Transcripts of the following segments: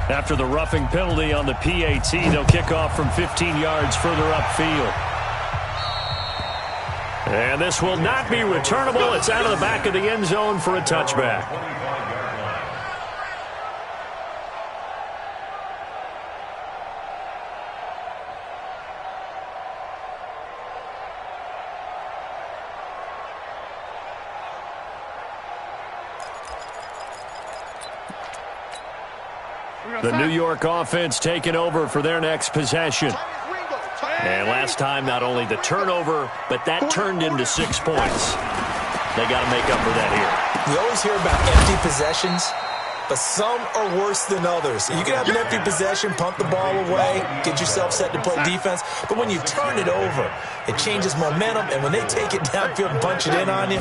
After the roughing penalty on the PAT, they'll kick off from 15 yards further upfield. And this will not be returnable. It's out of the back of the end zone for a touchback. The New York offense taking over for their next possession. And last time, not only the turnover, but that turned into 6 points. They got to make up for that here. We always hear about empty possessions, but some are worse than others. You can have an empty possession, punt the ball away, get yourself set to play defense, but when you turn it over, it changes momentum, and when they take it downfield and punch it in on you,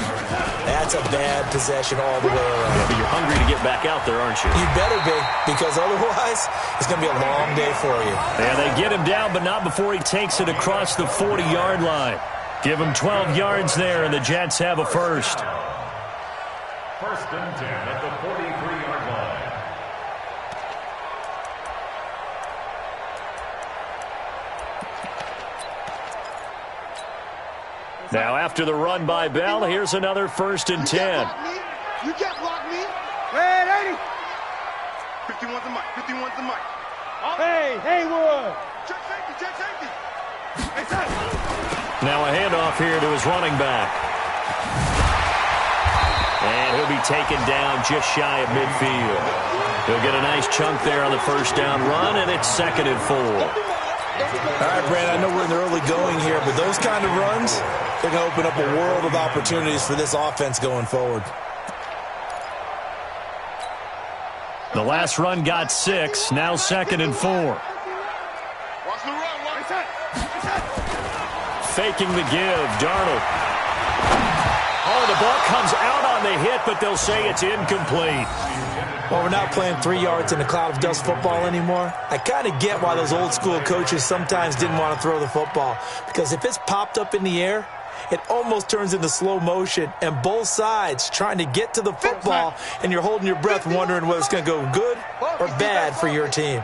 that's a bad possession all the way around. Yeah, but you're hungry to get back out there, aren't you? You better be, because otherwise, it's going to be a long day for you. And they get him down, but not before he takes it across the 40-yard line. Give him 12 yards there, and the Jets have a first. First and 10 at the 43-yard line. Now, after the run by Bell, here's another first and 10. You can't block me. Hey, 80. 51's the mic. 51's the mic. Hey, Haywood. Check safety. Hey, now a handoff here to his running back. And he'll be taken down just shy of midfield. He'll get a nice chunk there on the first down run, and it's 2nd and 4. All right, Brad, I know we're in the early going here, but those kind of runs, they're going to open up a world of opportunities for this offense going forward. The last run got 6, now 2nd and 4. watch the run. Faking the give, Darnold. Oh, the ball comes out on the hit, but they'll say it's incomplete. Well, we're not playing 3 yards in a cloud of dust football anymore. I kind of get why those old school coaches sometimes didn't want to throw the football, because if it's popped up in the air, it almost turns into slow motion, and both sides trying to get to the football, and you're holding your breath wondering whether it's going to go good or bad for your team.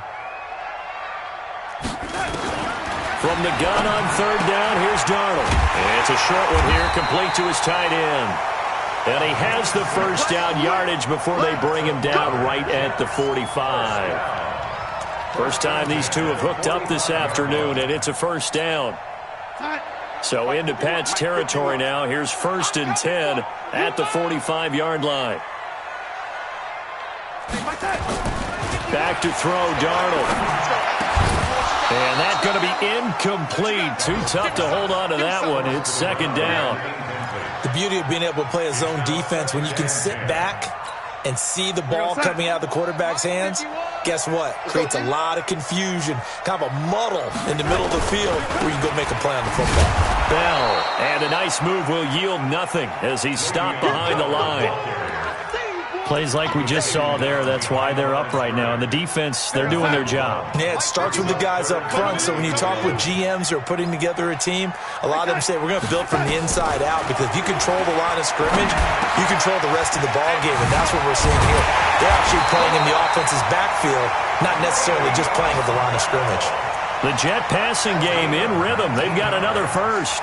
From the gun on 3rd down, here's Darnold. And it's a short one here, complete to his tight end. And he has the first down yardage before they bring him down right at the 45. First time these two have hooked up this afternoon, and it's a first down. So into Pat's territory now. Here's 1st and 10 at the 45-yard line. Back to throw, Darnold. And that's going to be incomplete. Too tough to hold on to that one. It's 2nd down. The beauty of being able to play a zone defense, when you can sit back and see the ball coming out of the quarterback's hands, guess what? Creates a lot of confusion, kind of a muddle in the middle of the field where you can go make a play on the football. Bell, and a nice move will yield nothing as he's stopped behind the line. Plays like we just saw there, that's why they're up right now. And the defense, they're doing their job. Yeah, it starts with the guys up front. So when you talk with GMs who are putting together a team, a lot of them say we're going to build from the inside out, because if you control the line of scrimmage, you control the rest of the ball game, and that's what we're seeing here. They're actually playing in the offense's backfield, not necessarily just playing at the line of scrimmage. The Jet passing game in rhythm. They've got another first.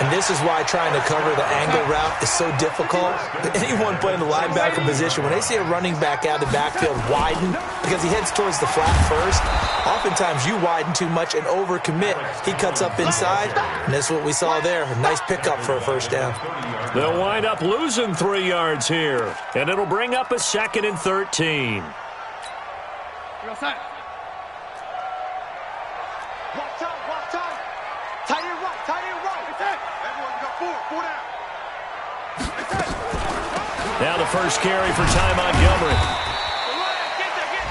And this is why trying to cover the angle route is so difficult. Anyone playing the linebacker position, when they see a running back out of the backfield widen because he heads towards the flat first, oftentimes you widen too much and overcommit. He cuts up inside, and that's what we saw there. A nice pickup for a first down. They'll wind up losing 3 yards here, and it'll bring up a 2nd and 13. Now the first carry for Ty Montgomery.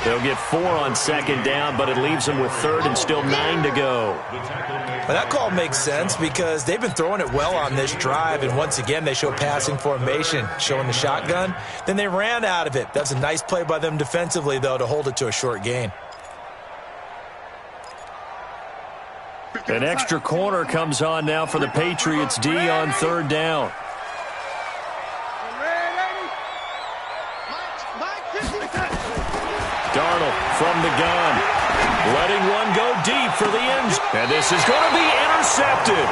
They'll get 4 on 2nd down, but it leaves them with 3rd and still 9 to go. Well, that call makes sense because they've been throwing it well on this drive, and once again they show passing formation, showing the shotgun. Then they ran out of it. That's a nice play by them defensively, though, to hold it to a short gain. An extra corner comes on now for the Patriots D on 3rd down. Darnold from the gun. Letting one go deep for the end. And this is going to be intercepted.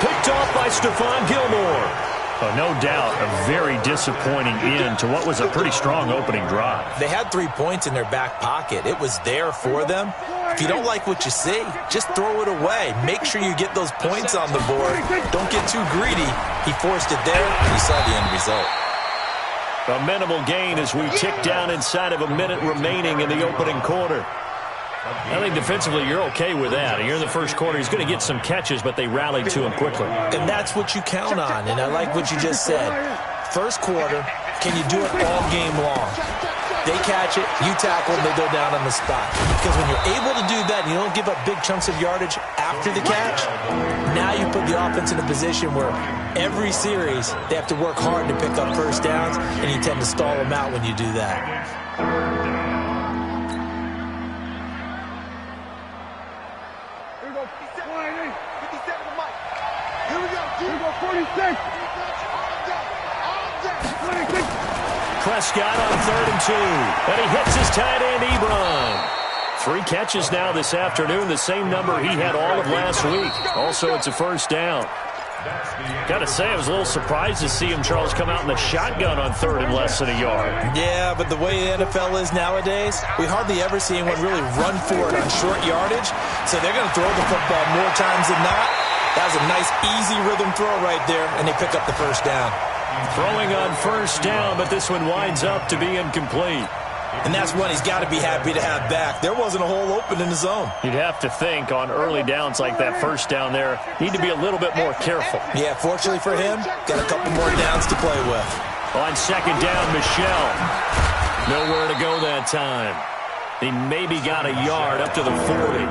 Picked off by Stephon Gilmore. Oh, no doubt a very disappointing end to what was a pretty strong opening drive. They had 3 points in their back pocket. It was there for them. If you don't like what you see, just throw it away. Make sure you get those points on the board. Don't get too greedy. He forced it there. You saw the end result. A minimal gain as we tick down inside of a minute remaining in the opening quarter. I think defensively you're okay with that. You're in the first quarter. He's going to get some catches, but they rallied to him quickly. And that's what you count on, and I like what you just said. First quarter, can you do it all game long? They catch it, you tackle, and they go down on the spot. Because when you're able to do that and you don't give up big chunks of yardage after the catch, now you put the offense in a position where every series they have to work hard to pick up first downs, and you tend to stall them out when you do that. Prescott on 3rd and 2. And he hits his tight end, Ebron. 3 catches now this afternoon, the same number he had all of last week. Also, it's a first down. Got to say, I was a little surprised to see him, Charles, come out in the shotgun on 3rd and less than a yard. Yeah, but the way the NFL is nowadays, we hardly ever see anyone really run for it on short yardage. So they're going to throw the football more times than not. That was a nice, easy rhythm throw right there, and they pick up the first down. Throwing on first down, but this one winds up to be incomplete. And that's one he's got to be happy to have back. There wasn't a hole open in the zone. You'd have to think on early downs like that first down there, need to be a little bit more careful. Yeah, fortunately for him, got a couple more downs to play with. On second down, Michel. Nowhere to go that time. He maybe got a yard up to the 40.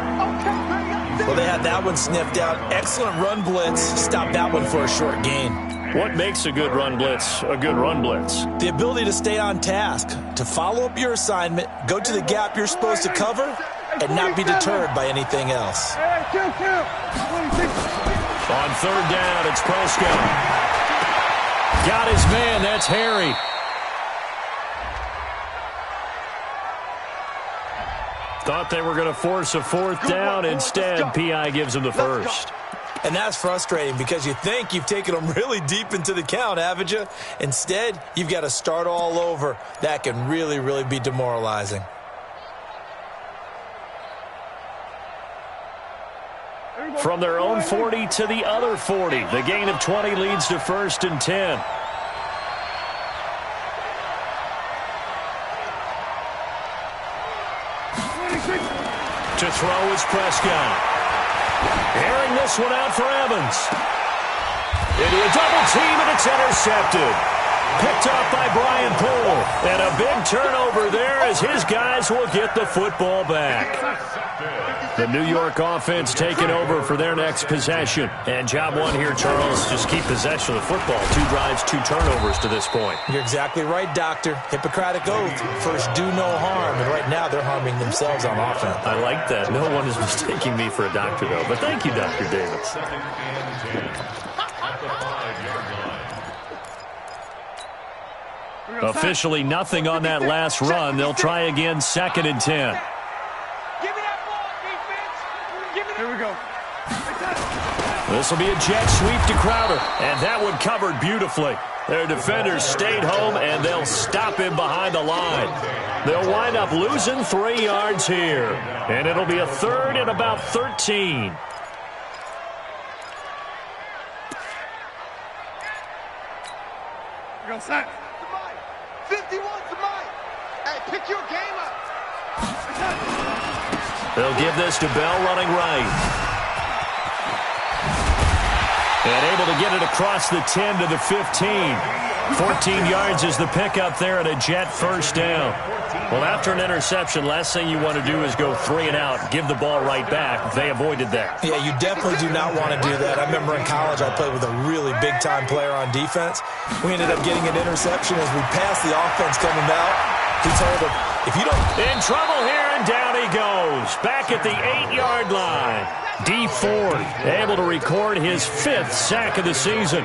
Well, they had that one sniffed out. Excellent run blitz. Stopped that one for a short gain. What makes a good run blitz a good run blitz? The ability to stay on task, to follow up your assignment, go to the gap you're supposed to cover, and not be deterred by anything else. On 3rd down, it's Prescott. Got his man, that's Harry. Thought they were going to force a 4th down. Instead, P.I. gives him the first. And that's frustrating because you think you've taken them really deep into the count, haven't you? Instead, you've got to start all over. That can really, really be demoralizing. From their own 40 to the other 40. The gain of 20 leads to 1st and 10. To throw is Prescott. Airing this one out for Evans. Into a double team, and it's intercepted. Picked off by Brian Poole. And a big turnover there as his guys will get the football back. The New York offense taking over for their next possession. And job one here, Charles, just keep possession of the football. 2 drives, 2 turnovers to this point. You're exactly right, Doctor. Hippocratic oath. First, do no harm. And right now, they're harming themselves on offense. I like that. No one is mistaking me for a doctor, though. But thank you, Dr. Davis. Officially nothing on that last run. They'll try again, 2nd and 10. Here we go. This will be a jet sweep to Crowder, and that one covered beautifully. Their defenders stayed home, and they'll stop him behind the line. They'll wind up losing 3 yards here, and it'll be a 3rd and about 13. Here goes that. 51's the mic. Hey, pick your game up. They'll give this to Bell running right. And able to get it across the 10 to the 15. 14 yards is the pickup there and a jet first down. Well, after an interception, last thing you want to do is go 3 and out, give the ball right back. They avoided that. Yeah, you definitely do not want to do that. I remember in college I played with a really big-time player on defense. We ended up getting an interception as we passed the offense coming out. He told him, if you don't... In trouble here, and down he goes. Back at the 8-yard line. D Ford able to record his 5th sack of the season.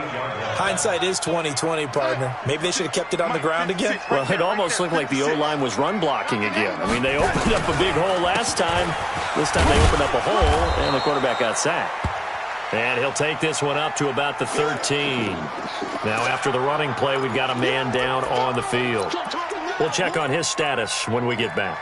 Hindsight is 20/20, partner. Maybe they should have kept it on the ground again. Well, it almost looked like the O-line was run blocking again. I mean, they opened up a big hole last time. This time they opened up a hole, and the quarterback got sacked. And he'll take this one up to about the 13. Now, after the running play, we've got a man down on the field. We'll check on his status when we get back.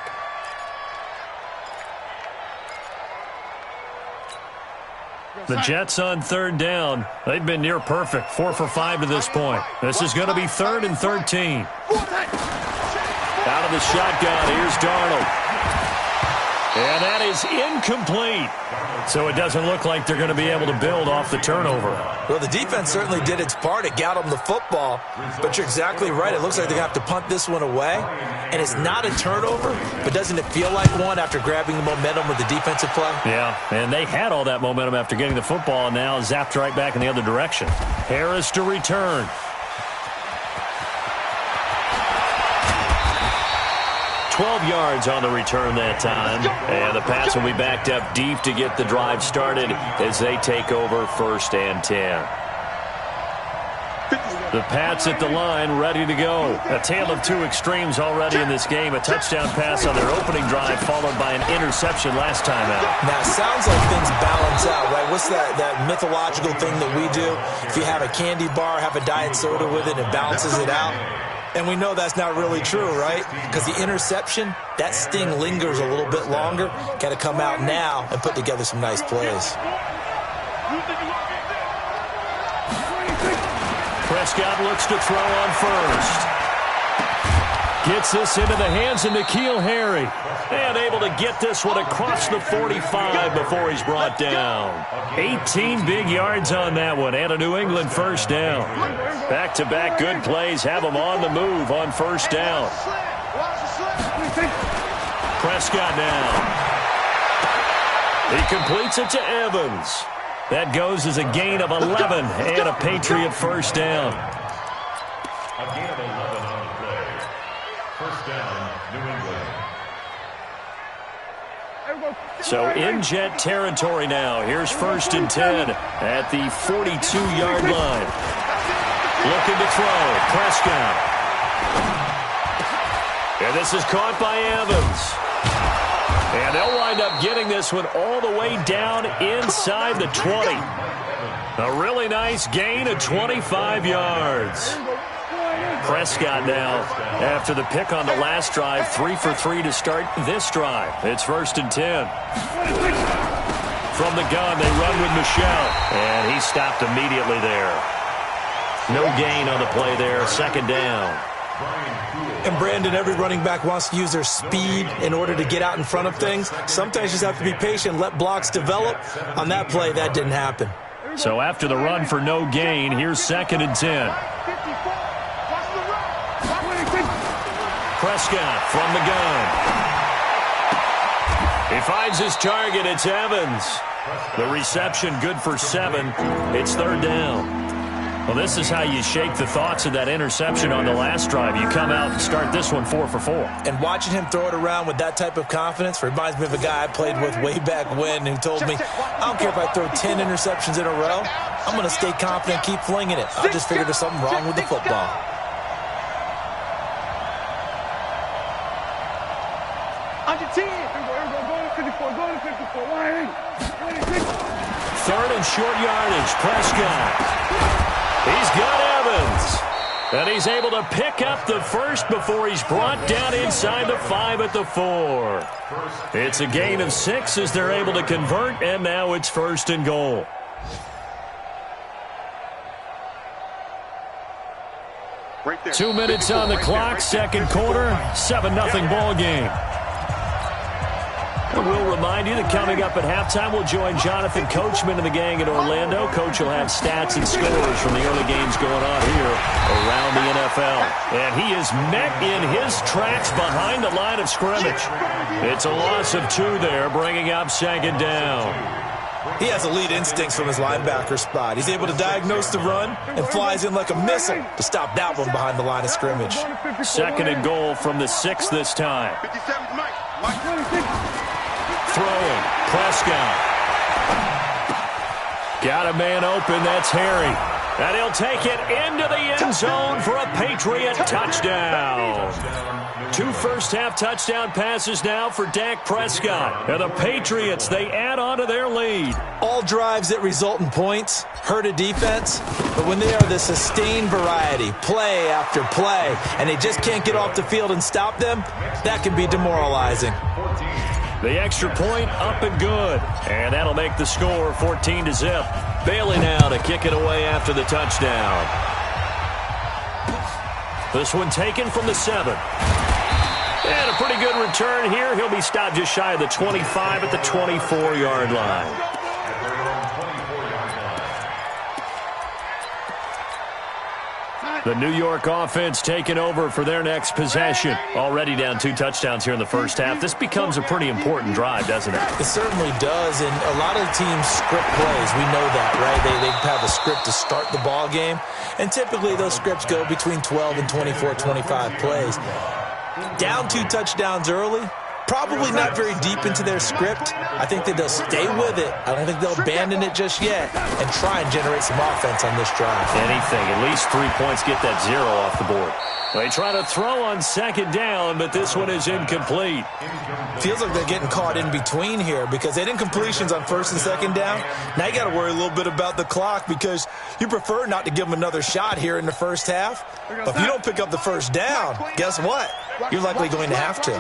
The Jets on third down. They've been near perfect, 4 for 5 to this point. This is going to be 3rd and 13. Out of the shotgun, here's Darnold. And that is incomplete. So it doesn't look like they're going to be able to build off the turnover. Well, the defense certainly did its part. It got them the football. But you're exactly right. It looks like they're going to have to punt this one away. And it's not a turnover, but doesn't it feel like one after grabbing the momentum with the defensive play? Yeah, and they had all that momentum after getting the football, and now zapped right back in the other direction. Harris to return. Yards on the return that time, and the pass will be backed up deep to get the drive started as they take over 1st and 10. The Pats at the line, ready to go. A tale of two extremes already in this game. A touchdown pass on their opening drive, followed by an interception last time out. Now, it sounds like things balance out, right? What's that mythological thing that we do? If you have a candy bar, have a diet soda with it, it balances it out. And we know that's not really true, right? Because the interception, that sting lingers a little bit longer. Got to come out now and put together some nice plays. Prescott looks to throw on first. Gets this into the hands of N'Keal Harry. And able to get this one across the 45 before he's brought down. 18 big yards on that one, and a New England first down. Back-to-back good plays have them on the move on first down. Prescott now. He completes it to Evans. That goes as a gain of 11 and a Patriot first down. A gain of 11 on the play. First down, New England. So in Jet territory now. Here's 1st and 10 at the 42-yard line. Looking to throw. Prescott. And this is caught by Evans. And they'll wind up getting this one all the way down inside the 20. A really nice gain of 25 yards. Prescott now, after the pick on the last drive, 3 for 3 to start this drive. It's 1st and 10. From the gun, they run with Michel, and he stopped immediately there. No gain on the play there, 2nd down. And, Brandon, every running back wants to use their speed in order to get out in front of things. Sometimes you just have to be patient, let blocks develop. On that play, that didn't happen. So after the run for no gain, here's 2nd and 10. Prescott from the gun. He finds his target. It's Evans. The reception good for 7. It's 3rd down. Well, this is how you shake the thoughts of that interception on the last drive. You come out and start this one 4 for 4. And watching him throw it around with that type of confidence reminds me of a guy I played with way back when who told me, I don't care if I throw 10 interceptions in a row. I'm going to stay confident, keep flinging it. I just figured there's something wrong with the football. Third and short yardage. Prescott. He's got Evans. And he's able to pick up the first before he's brought down inside the 5 at the 4. It's a gain of 6 as they're able to convert, and now it's 1st and goal. Right there. 2 minutes on the clock, 2nd quarter, 7-0 ball game. And we'll remind you that coming up at halftime, we'll join Jonathan Coachman and the gang in Orlando. Coach will have stats and scores from the early games going on here around the NFL. And he is met in his tracks behind the line of scrimmage. It's a loss of 2 there, bringing up 2nd down. He has elite instincts from his linebacker spot. He's able to diagnose the run and flies in like a missile to stop that one behind the line of scrimmage. 2nd and goal from the 6 this time. 57's Mike. Throwing. Prescott. Got a man open. That's Harry. And he'll take it into the end zone for a Patriot touchdown. 2 first-half touchdown passes now for Dak Prescott. And the Patriots, they add on to their lead. All drives that result in points hurt a defense, but when they are the sustained variety, play after play, and they just can't get off the field and stop them, that can be demoralizing. The extra point up and good. And that'll make the score 14-zip. Bailey now to kick it away after the touchdown. This one taken from the 7. And a pretty good return here. He'll be stopped just shy of the 25 at the 24-yard line. The New York offense taking over for their next possession. Already down 2 touchdowns here in the first half. This becomes a pretty important drive, doesn't it? It certainly does, and a lot of teams script plays. We know that, right? They have a script to start the ball game, and typically those scripts go between 12 and 24, 25 plays. Down 2 touchdowns early, probably not very deep into their script. I think that they'll stay with it. I don't think they'll abandon it just yet and try and generate some offense on this drive. Anything, at least 3 points, get that 0 off the board. They try to throw on second down, but this one is incomplete. Feels like they're getting caught in between here because they had incompletions on first and second down. Now you got to worry a little bit about the clock because you prefer not to give them another shot here in the first half. But if you don't pick up the first down, guess what? You're likely going to have to.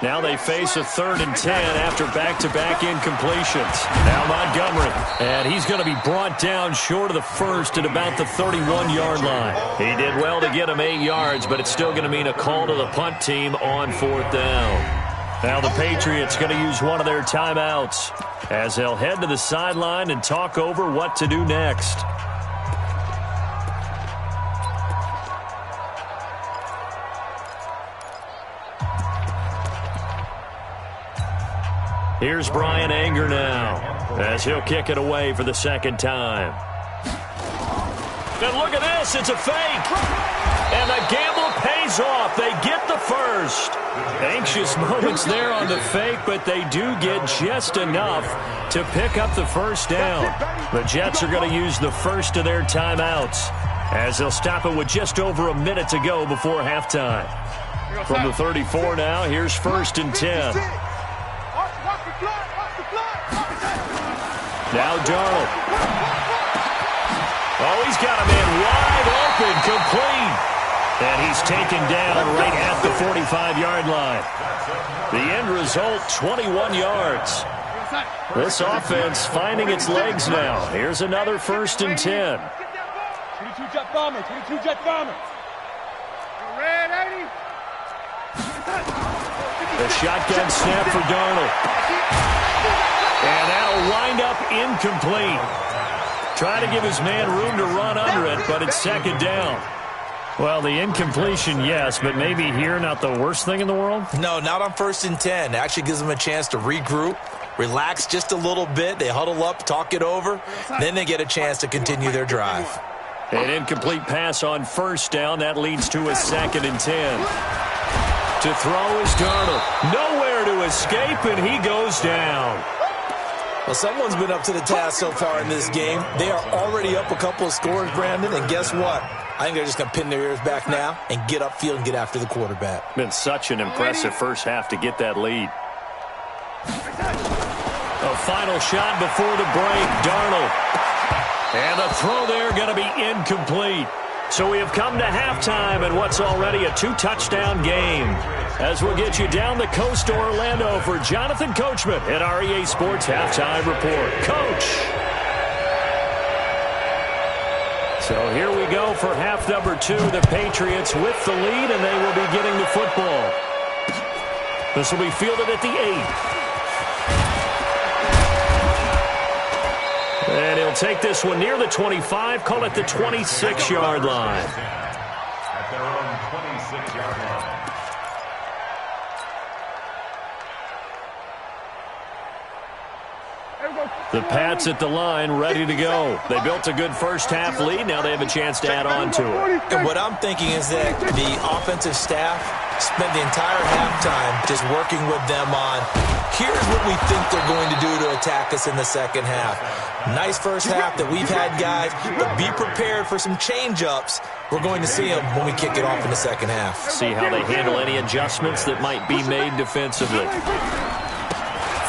Now they face a 3rd and 10 after back-to-back incompletions. Now Montgomery, and he's going to be brought down short of the first at about the 31-yard line. He did well to get him 8 yards, but it's still going to mean a call to the punt team on 4th down. Now the Patriots going to use one of their timeouts as they'll head to the sideline and talk over what to do next. Here's Brian Anger now as he'll kick it away for the 2nd time. And look at this. It's a fake. And the gamble pays off. They get the first. Anxious moments there on the fake, but they do get just enough to pick up the first down. The Jets are going to use the first of their timeouts as they'll stop it with just over a minute to go before halftime. From the 34 now, here's 1st and 10. Now Darnold. Oh, he's got a man wide open, complete. And he's taken down right at the 45-yard line. The end result, 21 yards. This offense finding its legs now. Here's another 1st and 10. 22 Jet Bomber, 22 Jet Bomber. Ready? The shotgun snap for Darnold. And that'll wind up incomplete. Trying to give his man room to run under it, but it's 2nd down. Well, the incompletion, yes, but maybe here not the worst thing in the world? No, not on 1st and 10. It actually gives them a chance to regroup, relax just a little bit. They huddle up, talk it over. Then they get a chance to continue their drive. An incomplete pass on 1st down. That leads to a 2nd and 10. To throw is Darnold. Nowhere to escape, and he goes down. Well, someone's been up to the task so far in this game. They are already up a couple of scores, Brandon, and guess what? I think they're just going to pin their ears back now and get upfield and get after the quarterback. Been such an impressive first half to get that lead. A final shot before the break, Darnold. And the throw there going to be incomplete. So we have come to halftime in what's already a 2-touchdown game. As we'll get you down the coast to Orlando for Jonathan Coachman at our EA Sports Halftime Report. Coach! So here we go for half number 2. The Patriots with the lead, and they will be getting the football. This will be fielded at the 8. And he'll take this one near the 25, call it the 26-yard line. At their own 26-yard line. The Pats at the line, ready to go. They built a good first-half lead. Now they have a chance to add on to it. And what I'm thinking is that the offensive staff spent the entire halftime just working with them on, here's what we think they're going to do to attack us in the second half. Nice first half that we've had, guys, but be prepared for some change-ups. We're going to see them when we kick it off in the second half. See how they handle any adjustments that might be made defensively.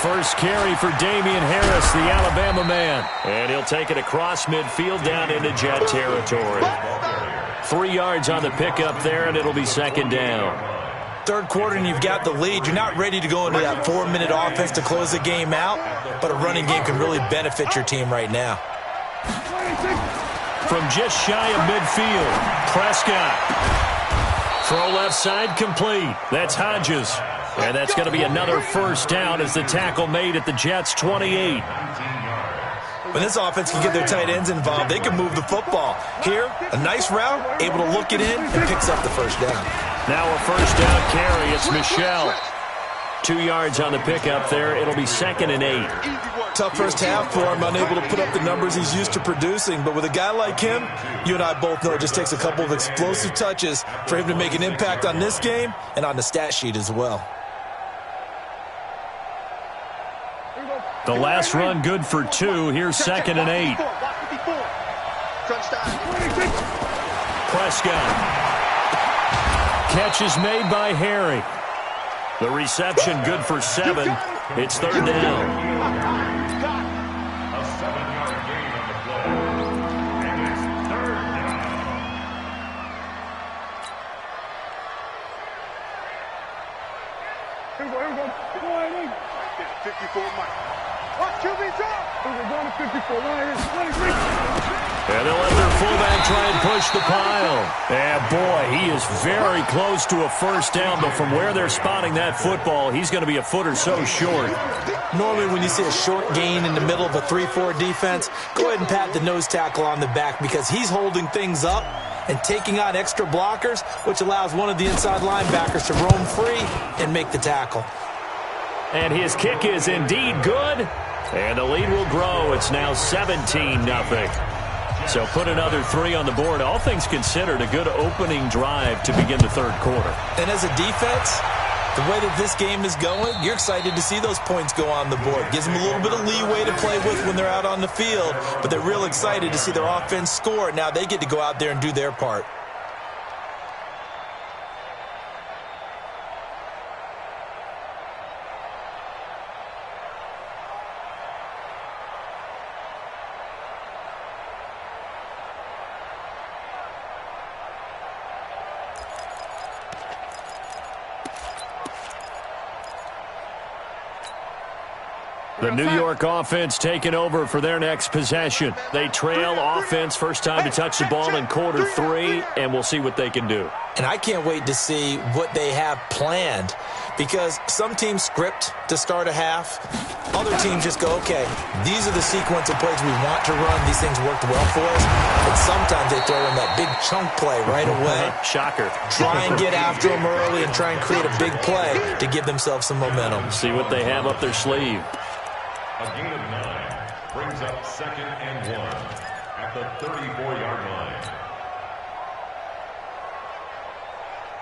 First carry for Damian Harris, the Alabama man. And he'll take it across midfield down into Jet territory. 3 yards on the pickup there, and it'll be second down. Third quarter and you've got the lead. You're not ready to go into that 4-minute offense to close the game out, but a running game can really benefit your team right now. From just shy of midfield, Prescott. Throw left side complete. That's Hodges. And that's going to be another first down as the tackle made at the Jets' 28. When this offense can get their tight ends involved, they can move the football. Here, a nice route, able to look it in, and picks up the first down. Now a first down carry. It's Michel. 2 yards on the pickup there. It'll be second and 8. Tough first half for him, unable to put up the numbers he's used to producing. But with a guy like him, you and I both know it just takes a couple of explosive touches for him to make an impact on this game and on the stat sheet as well. The last run good for 2. Here's second and 8. Prescott. Catch is made by Harry. The reception good for 7. It's third down. A 7-yard gain on the play. And it's third down. Here we go. Come on, 54 Mike. Watch QB drop. We're going to 54. And they'll let their fullback try and push the pile. And boy, he is very close to a first down, but from where they're spotting that football, he's going to be a foot or so short. Normally when you see a short gain in the middle of a 3-4 defense, go ahead and pat the nose tackle on the back because he's holding things up and taking on extra blockers, which allows one of the inside linebackers to roam free and make the tackle. And his kick is indeed good. And the lead will grow. It's now 17-0. So put another 3 on the board. All things considered, a good opening drive to begin the third quarter. And as a defense, the way that this game is going, you're excited to see those points go on the board. Gives them a little bit of leeway to play with when they're out on the field, but they're real excited to see their offense score. Now they get to go out there and do their part. The New York offense taking over for their next possession. They trail offense, first time to touch the ball in quarter 3, and we'll see what they can do. And I can't wait to see what they have planned because some teams script to start a half. Other teams just go, okay, these are the sequence of plays we want to run. These things worked well for us. But sometimes they throw in that big chunk play right away. Shocker. Try and get after them early and try and create a big play to give themselves some momentum. See what they have up their sleeve. A gain of 9 brings up second and 1 at the 34-yard line.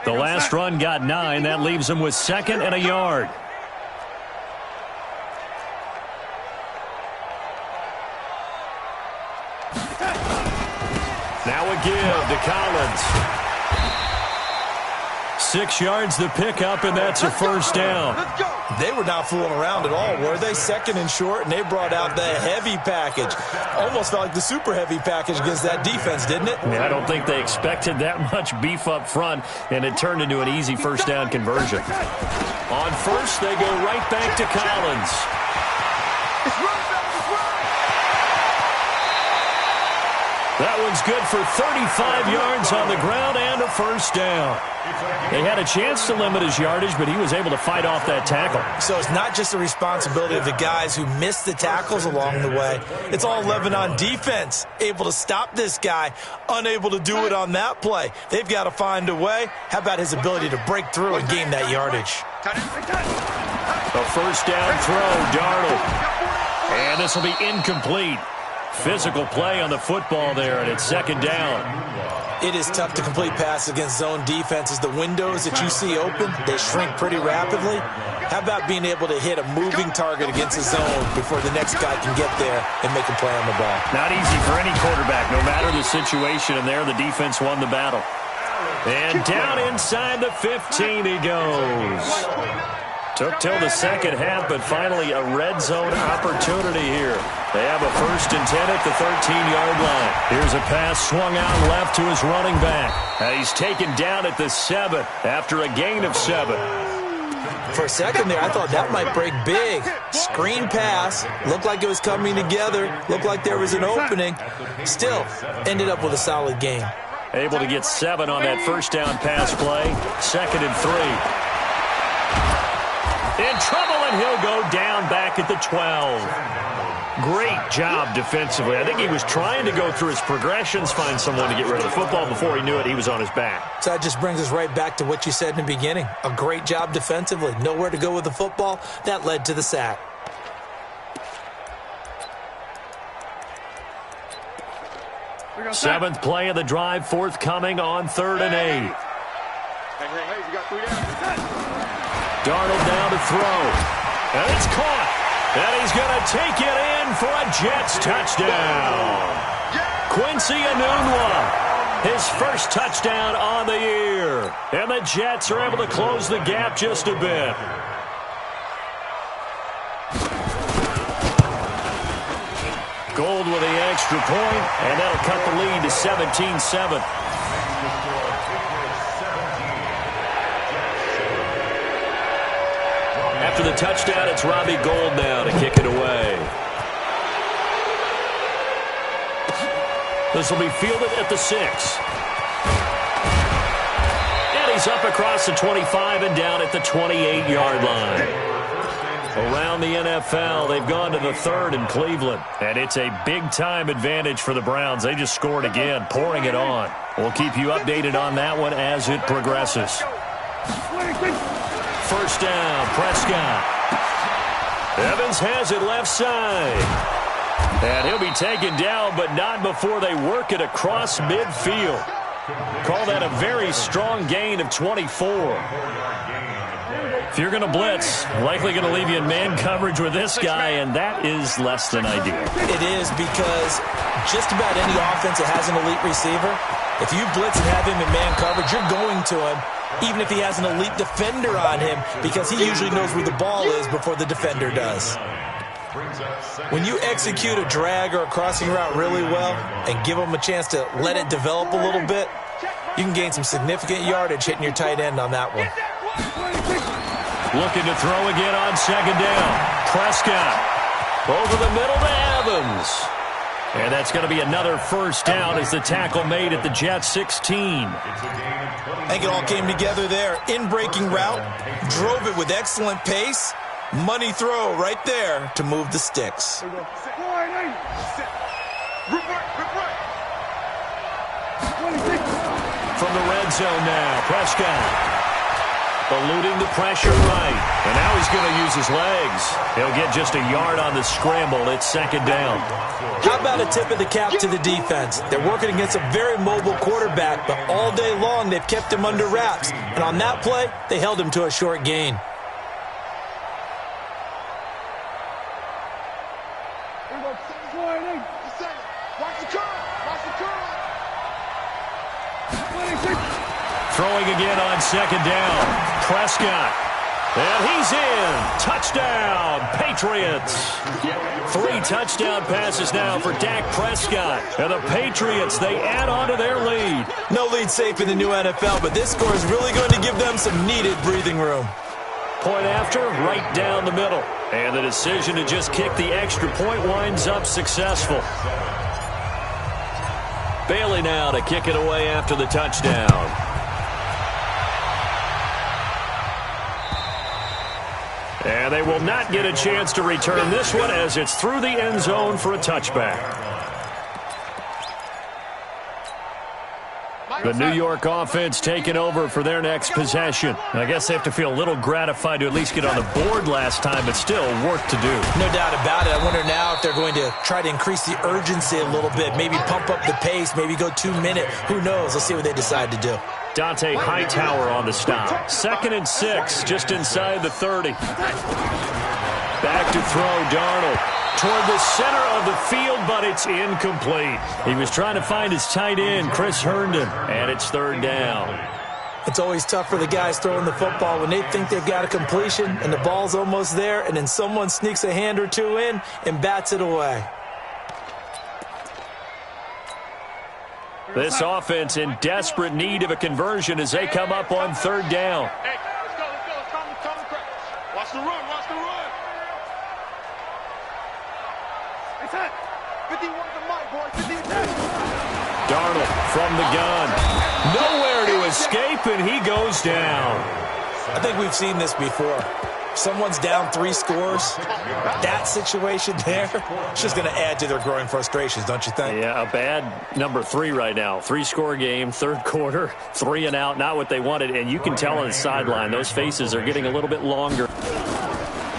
The last run got 9. That leaves them with second and a yard. Now a give to Collins. 6 yards the pickup, and that's a first down. They were not fooling around at all, were they? Second and short, and they brought out the heavy package. Almost felt like the super heavy package against that defense, didn't it? I don't think they expected that much beef up front, and it turned into an easy first down conversion. On first, they go right back to Collins. That one's good for 35 yards on the ground and a first down. They had a chance to limit his yardage, but he was able to fight off that tackle. So it's not just the responsibility of the guys who missed the tackles along the way. It's all 11 on defense, able to stop this guy, unable to do it on that play. They've got to find a way. How about his ability to break through and gain that yardage? A first down throw, Darnold. And this will be incomplete. Physical play on the football there, and it's second down. It is tough to complete passes against zone defenses. The windows that you see open, they shrink pretty rapidly. How about being able to hit a moving target against a zone before the next guy can get there and make a play on the ball? Not easy for any quarterback, no matter the situation, and there the defense won the battle. And down inside the 15 he goes. Took till the second half, but finally a red zone opportunity here. They have a 1st and 10 at the 13-yard line. Here's a pass swung out left to his running back. And he's taken down at the 7 after a gain of 7. For a second there, I thought that might break big. Screen pass. Looked like it was coming together. Looked like there was an opening. Still, ended up with a solid gain. Able to get 7 on that first down pass play. 2nd and 3. In trouble, and he'll go down back at the 12. Great job defensively. I think he was trying to go through his progressions, find someone to get rid of the football. Before he knew it, he was on his back. So that just brings us right back to what you said in the beginning. A great job defensively. Nowhere to go with the football. That led to the sack. Seventh play of the drive, forthcoming on 3rd and 8. Hey, you got 3 down. Darnold now to throw. And it's caught. And he's going to take it in for a Jets touchdown. Quincy Enunwa, his first touchdown on the year. And the Jets are able to close the gap just a bit. Gold with the extra point, and that'll cut the lead to 17-7. After the touchdown, it's Robbie Gould now to kick it away. This will be fielded at the 6. And he's up across the 25 and down at the 28-yard line. Around the NFL, they've gone to the 3rd in Cleveland. And it's a big-time advantage for the Browns. They just scored again, pouring it on. We'll keep you updated on that one as it progresses. First down, Prescott. Evans has it left side. And he'll be taken down, but not before they work it across midfield. Call that a very strong gain of 24. If you're going to blitz, likely going to leave you in man coverage with this guy, and that is less than ideal. It is, because just about any offense that has an elite receiver, if you blitz and have him in man coverage, you're going to him, even if he has an elite defender on him, because he usually knows where the ball is before the defender does. When you execute a drag or a crossing route really well and give him a chance to let it develop a little bit, you can gain some significant yardage hitting your tight end on that one. Looking to throw again on 2nd down. Prescott over the middle to Evans. And that's going to be another first down as the tackle made at the Jets 16. I think it all came together there. In-breaking route, drove it with excellent pace. Money throw right there to move the sticks. From the red zone now, Prescott. Eluding the pressure right. And now he's going to use his legs. He'll get just a yard on the scramble. It's 2nd down. How about a tip of the cap to the defense? They're working against a very mobile quarterback, but all day long they've kept him under wraps. And on that play, they held him to a short gain. Throwing again on 2nd down. Prescott. And he's in. Touchdown, Patriots. 3 touchdown passes now for Dak Prescott. And the Patriots, they add on to their lead. No lead safe in the new NFL, but this score is really going to give them some needed breathing room. Point after, right down the middle. And the decision to just kick the extra point winds up successful. Bailey now to kick it away after the touchdown. And they will not get a chance to return this one as it's through the end zone for a touchback. The New York offense taking over for their next possession. I guess they have to feel a little gratified to at least get on the board last time, but still work to do. No doubt about it. I wonder now if they're going to try to increase the urgency a little bit, maybe pump up the pace, maybe go 2 minute. Who knows? Let's see what they decide to do. Dante Hightower on the stop. 2nd and 6, just inside the 30. Back to throw, Darnold. Toward the center of the field, but it's incomplete. He was trying to find his tight end, Chris Herndon, and it's 3rd down. It's always tough for the guys throwing the football when they think they've got a completion and the ball's almost there, and then someone sneaks a hand or two in and bats it away. This offense in desperate need of a conversion as they come up on 3rd down. Hey, let's go. Watch the run. It's hot. 51 to Mike, boy. 50 attack. Darnold from the gun. Nowhere to escape, and he goes down. I think we've seen this before. Someone's down 3 scores. That situation there, it's just going to add to their growing frustrations, don't you think? Yeah, a bad number 3 right now. 3-score game, 3rd quarter, 3 and out, not what they wanted. And you can tell on the sideline, those faces are getting a little bit longer.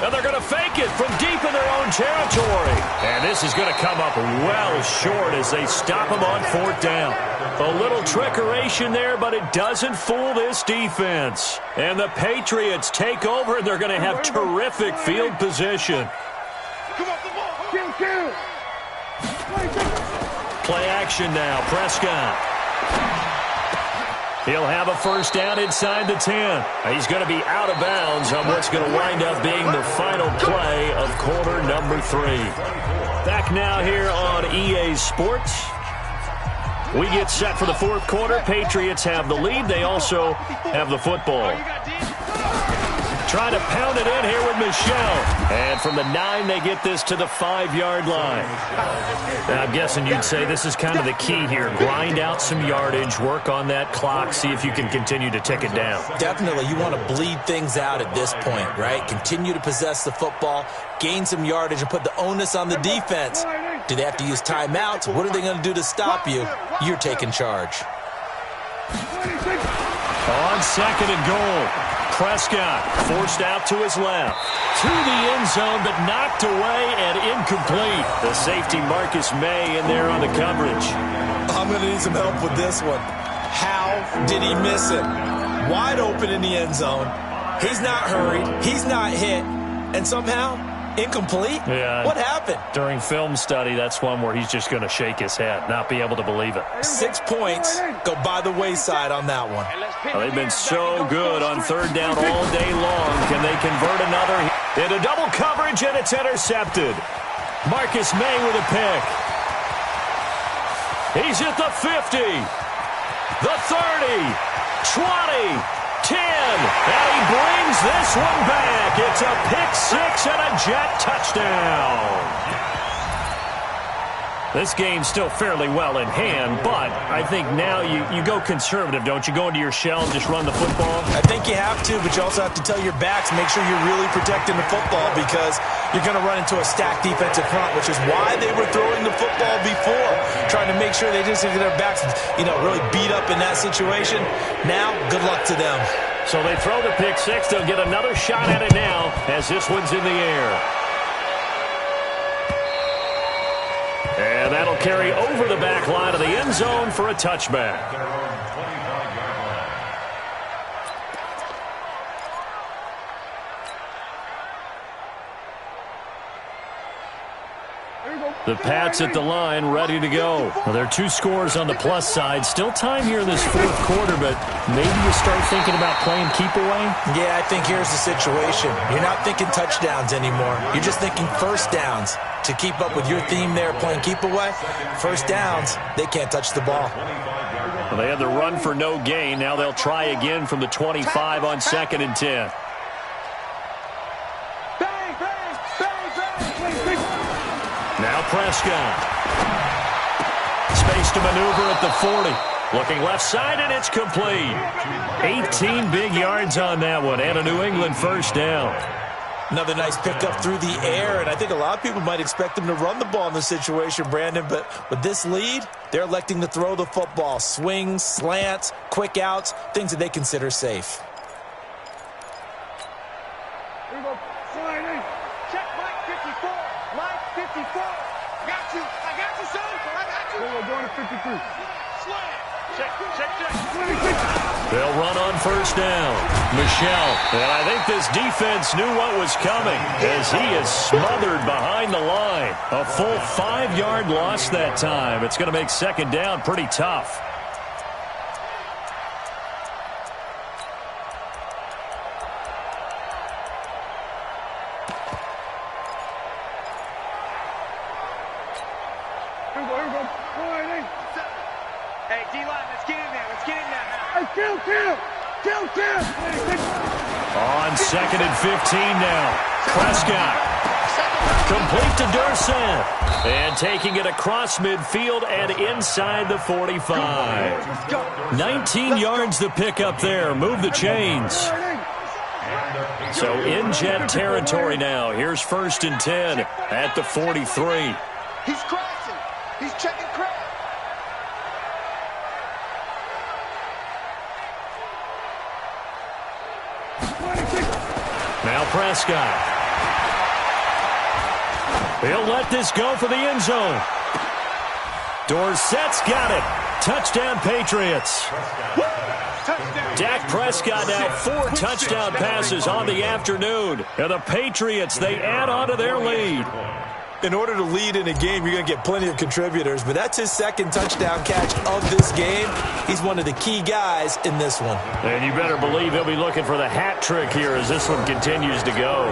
And they're going to fake it from deep in their own territory. And this is going to come up well short as they stop them on 4th down. A little trickeration there, but it doesn't fool this defense. And the Patriots take over, and they're going to have terrific field position. Come on, the ball. Kill. Play action now, Prescott. He'll have a 1st down inside the 10. He's going to be out of bounds on what's going to wind up being the final play of quarter number 3. Back now here on EA Sports. We get set for the 4th quarter. Patriots have the lead. They also have the football. Trying to pound it in here with Michel. And from the 9, they get this to the 5-yard line. And I'm guessing you'd say this is kind of the key here. Grind out some yardage, work on that clock, see if you can continue to tick it down. Definitely. You want to bleed things out at this point, right? Continue to possess the football, gain some yardage, and put the onus on the defense. Do they have to use timeouts? What are they going to do to stop you? You're taking charge. On 2nd and goal. Prescott forced out to his left. To the end zone, but knocked away and incomplete. The safety Marcus May in there on the coverage. I'm going to need some help with this one. How did he miss it? Wide open in the end zone. He's not hurried. He's not hit. And somehow, incomplete? Yeah. What happened? During film study, that's one where he's just going to shake his head, not be able to believe it. 6 points go by the wayside on that one. Well, they've been so good on 3rd down all day long. Can they convert another? Into double coverage, and it's intercepted. Marcus May with a pick. He's at the 50, the 30, 20, 10, and he brings this one back. It's a pick 6 and a Jet touchdown. This game's still fairly well in hand, but I think now you go conservative, don't you? Go into your shell and just run the football? I think you have to, but you also have to tell your backs, make sure you're really protecting the football because you're going to run into a stacked defensive front, which is why they were throwing the football before, trying to make sure they just get their backs, really beat up in that situation. Now, good luck to them. So they throw the pick 6. They'll get another shot at it now as this one's in the air. And that'll carry over the back line of the end zone for a touchback. The Pats at the line, ready to go. Well, there are 2 scores on the plus side. Still time here in this 4th quarter, but maybe you start thinking about playing keep away? Yeah, I think here's the situation. You're not thinking touchdowns anymore. You're just thinking 1st downs. To keep up with your theme there, playing keep away, 1st downs, they can't touch the ball. Well, they had the run for no gain. Now they'll try again from the 25 on 2nd and 10. Now Prescott. Space to maneuver at the 40. Looking left side, and it's complete. 18 big yards on that one, and a New England 1st down. Another nice pickup through the air, and I think a lot of people might expect them to run the ball in this situation, Brandon, but with this lead, they're electing to throw the football. Swings, slants, quick outs, things that they consider safe. Here we go. Sliding. Check Mike 54. Mike 54. I got you, son. I got you. We're going to 53. Slam. Check. 26. They'll run on first down. Michelle. And I think this defense knew what was coming as he is smothered behind the line. A full 5-yard loss that time. It's going to make second down pretty tough. Here we go. Sliding. Hey, D-line, let's get in there. Hey, kill. On second and 15 now. Prescott. Complete to Dorsett. And taking it across midfield and inside the 45. 19 yards to pick up there. Move the chains. So in jet territory now. Here's first and 10 at the 43. He's crashing. He's checking crash. Now Prescott. He'll let this go for the end zone. Dorsett's got it. Touchdown, Patriots. Dak Prescott now 4 touchdown passes on the afternoon. And the Patriots, they add on to their lead. In order to lead in a game, you're going to get plenty of contributors, but that's his second touchdown catch of this game. He's one of the key guys in this one. And you better believe he'll be looking for the hat trick here as this one continues to go.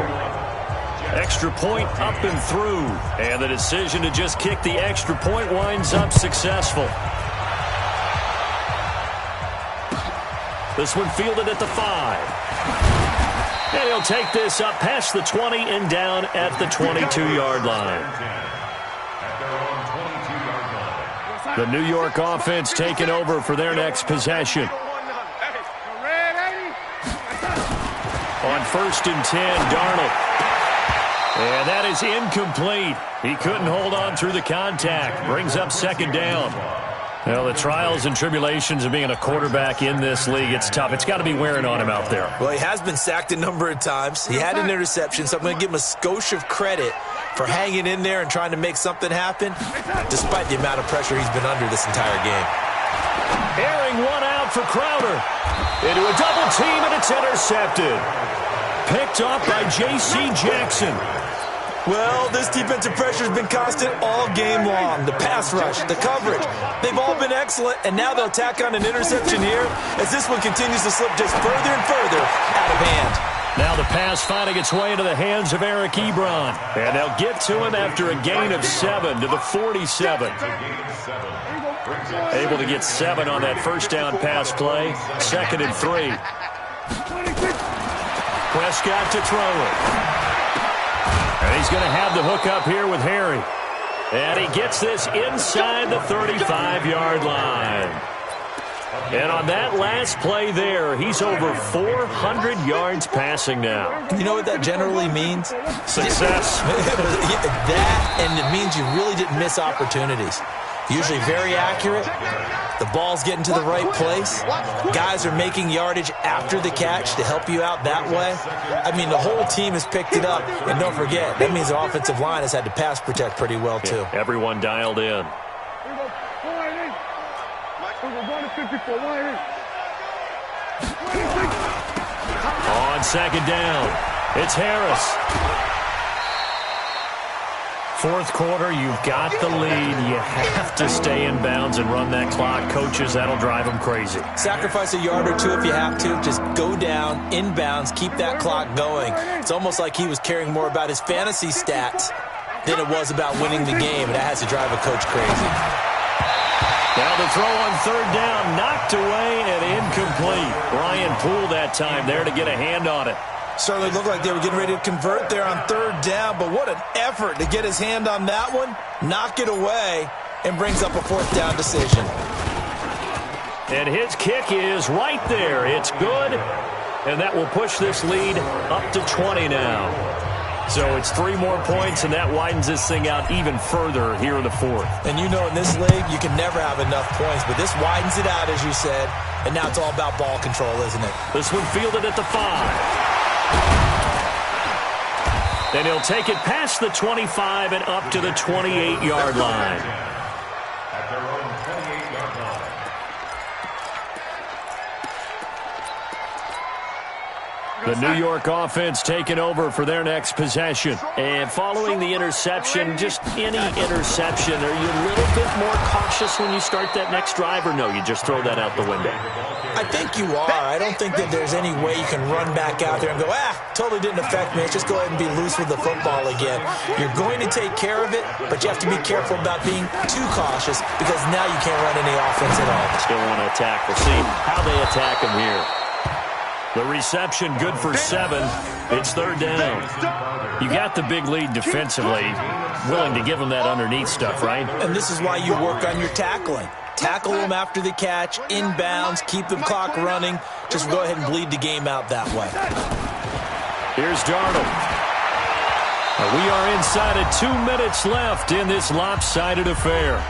Extra point up and through. And the decision to just kick the extra point winds up successful. This one fielded at the 5. And he'll take this up past the 20 and down at the 22-yard line. The New York offense taking over for their next possession. On first and 10, Darnold. And that is incomplete. He couldn't hold on through the contact. Brings up second down. Well, the trials and tribulations of being a quarterback in this league, it's tough. It's got to be wearing on him out there. Well, he has been sacked a number of times. He had an interception, so I'm going to give him a skosh of credit for hanging in there and trying to make something happen, despite the amount of pressure he's been under this entire game. Airing one out for Crowder. Into a double team, and it's intercepted. Picked off by J.C. Jackson. Well, this defensive pressure has been constant all game long. The pass rush, the coverage, they've all been excellent, and now they'll tack on an interception here as this one continues to slip just further and further out of hand. Now the pass finding its way into the hands of Eric Ebron. And they'll get to him after a gain of 7 to the 47. Able to get 7 on that first down pass play. Second and 3. Prescott to throw it. And he's going to have the hook up here with Harry. And he gets this inside the 35-yard line. And on that last play there, he's over 400 yards passing now. You know what that generally means? Success. That, and it means you really didn't miss opportunities. Usually very accurate. The ball's getting to the right place. Guys are making yardage after the catch to help you out that way. I mean, the whole team has picked it up. And don't forget, that means the offensive line has had to pass protect pretty well, too. Yeah, everyone dialed in. On second down, it's Harris. Fourth quarter, you've got the lead. You have to stay in bounds and run that clock. Coaches, that'll drive them crazy. Sacrifice a yard or two if you have to. Just go down, in bounds, keep that clock going. It's almost like he was caring more about his fantasy stats than it was about winning the game, and that has to drive a coach crazy. Now the throw on third down, knocked away and incomplete. Brian Poole that time there to get a hand on it. Certainly looked like they were getting ready to convert there on third down, but what an effort to get his hand on that one, knock it away, and brings up a fourth down decision. And his kick is right there. It's good. And that will push this lead up to 20 now. So it's 3 more points, and that widens this thing out even further here in the fourth. And you know in this league, you can never have enough points, but this widens it out, as you said, and now it's all about ball control, isn't it? This one fielded at the 5. Then he'll take it past the 25 and up to the 28-yard line. At their own 28-yard line. The New York offense taking over for their next possession. And following the interception, just any interception, are you a little bit more cautious when you start that next drive, or no, you just throw that out the window? I think you are. I don't think that there's any way you can run back out there and go, totally didn't affect me. Let's just go ahead and be loose with the football again. You're going to take care of it, but you have to be careful about being too cautious because now you can't run any offense at all. Still want to attack. We'll see how they attack him here. The reception good for 7. It's 3rd down. You got the big lead defensively. Willing to give them that underneath stuff, right? And this is why you work on your tackling. Tackle them after the catch, inbounds, keep the clock running. Just go ahead and bleed the game out that way. Here's Darnold. We are inside of 2 minutes left in this lopsided affair.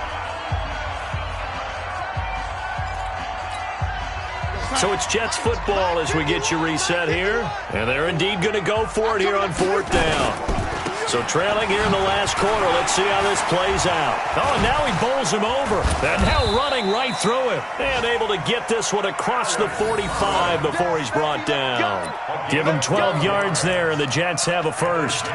So it's Jets football as we get you reset here. And they're indeed going to go for it here on 4th down. So trailing here in the last quarter. Let's see how this plays out. Oh, and now he bowls him over. And now running right through him. And able to get this one across the 45 before he's brought down. Give him 12 yards there, and the Jets have a first.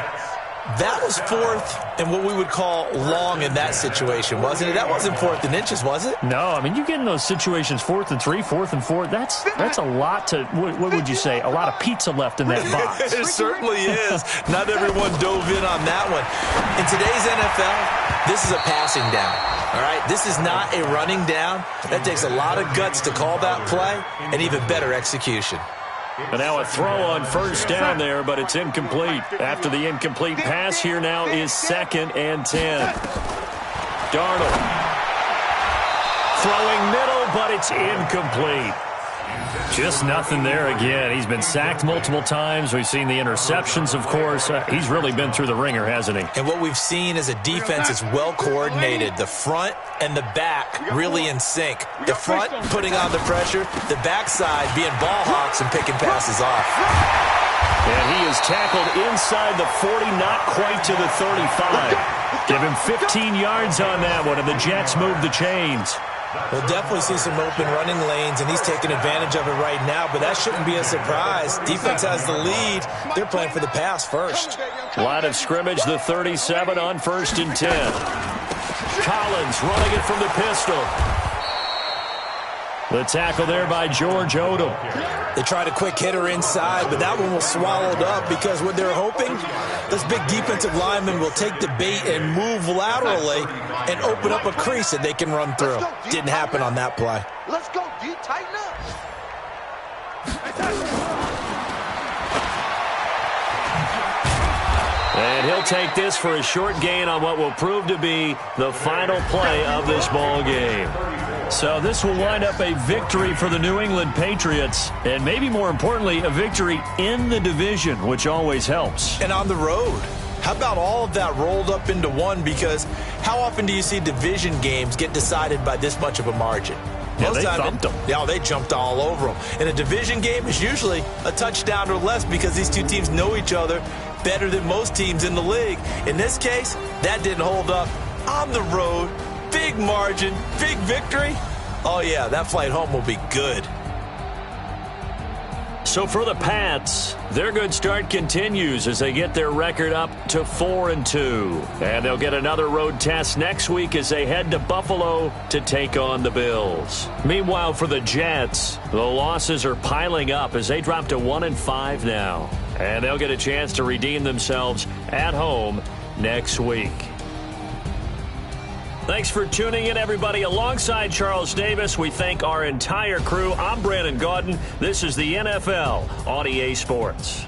That was 4th and what we would call long in that situation, wasn't it? That wasn't 4th and inches, was it? No, I mean, you get in those situations 4th and 3, 4th and 4. That's a lot to, what would you say, a lot of pizza left in that box. It certainly is. Not everyone dove in on that one. In today's NFL, this is a passing down. All right, this is not a running down. That takes a lot of guts to call that play and even better execution. And now a throw on 1st down there, but it's incomplete. After the incomplete pass, here now is 2nd and 10. Darnold. Throwing middle, but it's incomplete. Just nothing there again. He's been sacked multiple times. We've seen the interceptions, of course. He's really been through the ringer, hasn't he? And what we've seen is a defense that's well coordinated. The front and the back really in sync. The front putting on the pressure, the backside being ball hawks and picking passes off. And he is tackled inside the 40, not quite to the 35. Give him 15 yards on that one, and the Jets move the chains. We'll definitely see some open running lanes, and he's taking advantage of it right now, but that shouldn't be a surprise. Defense has the lead. They're playing for the pass first. Line of scrimmage, the 37 on 1st and 10. Collins running it from the pistol. The tackle there by George Odom. They tried a quick hitter inside, but that one was swallowed up because what they're hoping, this big defensive lineman will take the bait and move laterally and open up a crease that they can run through. Didn't happen on that play. Let's go, D. Tighten up. And he'll take this for a short gain on what will prove to be the final play of this ball game. So this will wind up a victory for the New England Patriots, and maybe more importantly, a victory in the division, which always helps. And on the road. How about all of that rolled up into one? Because how often do you see division games get decided by this much of a margin? Yeah, they thumped them. Yeah, they jumped all over them. And a division game is usually a touchdown or less because these two teams know each other better than most teams in the league. In this case, that didn't hold up. On the road, big margin, big victory. Oh, yeah, that flight home will be good. So for the Pats, their good start continues as they get their record up to 4-2. And they'll get another road test next week as they head to Buffalo to take on the Bills. Meanwhile, for the Jets, the losses are piling up as they drop to 1-5 now. And they'll get a chance to redeem themselves at home next week. Thanks for tuning in, everybody. Alongside Charles Davis, we thank our entire crew. I'm Brandon Gaudin. This is the NFL on EA Sports.